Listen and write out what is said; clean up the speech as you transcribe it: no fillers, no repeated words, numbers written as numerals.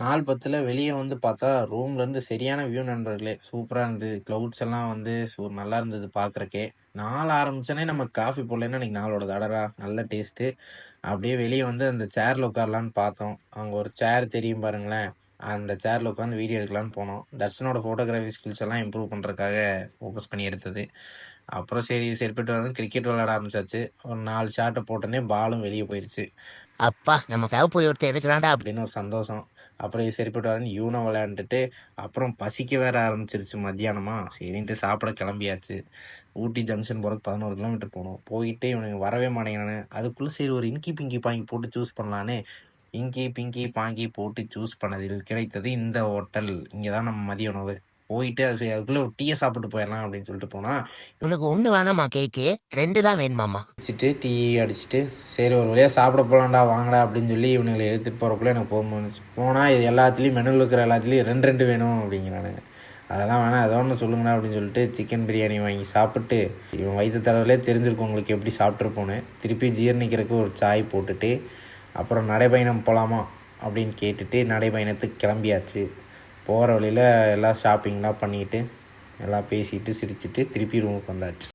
4:10 வெளிய வந்து பார்த்தா, ரூம்லேருந்து சரியான வியூ நண்பர்களே! சூப்பரா இருந்தது. கிளவுட்ஸ் எல்லாம் வந்து நல்லா இருந்தது பார்க்கறக்கே. நாள் ஆரம்பிச்சோனே நம்ம காஃபி போடலைன்னா அன்னைக்கு நாள் ஓடாது. அடடா! நல்ல டேஸ்ட்டு. அப்படியே வெளிய வந்து அந்த சேர்ல உட்காரலான்னு பார்த்தோம். அங்க ஒரு சேர் தெரியும் பாருங்களேன். அந்த சேர்ல உட்காந்து வீடியோ எடுக்கலான்னு போனோம். தர்ஷனோட ஃபோட்டோகிராஃபி ஸ்கில்ஸ் எல்லாம் இம்ப்ரூவ் பண்றதுக்காக ஃபோக்கஸ் பண்ணி எடுத்தது. அப்புறம் சரி சரிப்பட்டு வந்து கிரிக்கெட் விளையாட ஆரம்பிச்சாச்சு. ஒரு 4 ஷாட்ட போட்டோனே பாலும் வெளிய போயிருச்சு. அப்பா நமக்காக போய் ஒருத்தர் எடுக்கிறான்டா அப்படின்னு ஒரு சந்தோஷம். அப்புறம் இது சரிப்பட்டு வரேன்னு யூனோ விளையாண்டுட்டு, அப்புறம் பசிக்க வேற ஆரம்பிச்சிருச்சு மத்தியானமா. சரின்ட்டு சாப்பிட கிளம்பியாச்சு. ஊட்டி ஜங்ஷன் போறதுக்கு 11 கிலோமீட்டர் போனோம். போயிட்டு இவனுங்க வரவே மாட்டேங்கிறானுங்க. அதுக்குள்ள சரி ஒரு இங்கி பிங்கி பாங்கி போட்டு சூஸ் பண்ணலான்னு, இங்கி பிங்கி பாங்கி போட்டு சூஸ் பண்ணதில் கிடைத்தது இந்த ஹோட்டல். இங்க தான் நம்ம மதிய உணவு. போயிட்டு அதுக்குள்ள ஒரு டீயை சாப்பிட்டு போயிடலாம் அப்படின்னு சொல்லிட்டு போனா, உனக்கு 1 வேணாமா கேக்கு 2 தான் வேணுமாமா அடிச்சுட்டு டீ அடிச்சுட்டு சரி ஒரு வழியாக சாப்பிட போகலான்டா வாங்கடா அப்படின்னு சொல்லி இவனுங்களை எடுத்துகிட்டு போகிறக்குள்ளே எனக்கு போனால் இது எல்லாத்துலேயும் மெனுவில் இருக்கிற எல்லாத்துலேயும் 2 வேணும் அப்படிங்கிறானுங்க. அதெல்லாம் வேணாம் ஏதோ ஒன்று சொல்லுங்கண்ணா அப்படின்னு சொல்லிட்டு சிக்கன் பிரியாணி வாங்கி சாப்பிட்டு இவன் வயிற்று தடவிலே தெரிஞ்சிருக்கும் உங்களுக்கு எப்படி சாப்பிட்ருப்போன்னு. திருப்பி ஜீரணிக்கிறதுக்கு ஒரு சாய் போட்டுட்டு அப்புறம் நடைபயணம் போகலாமா அப்படின்னு கேட்டுட்டு நடைபயணத்துக்கு கிளம்பியாச்சு. போகிற வழியில் எல்லாம் ஷாப்பிங்லாம் பண்ணிவிட்டு எல்லாம் பேசிட்டு சிரிச்சிட்டு திருப்பி ரூமுக்கு வந்தாச்சு.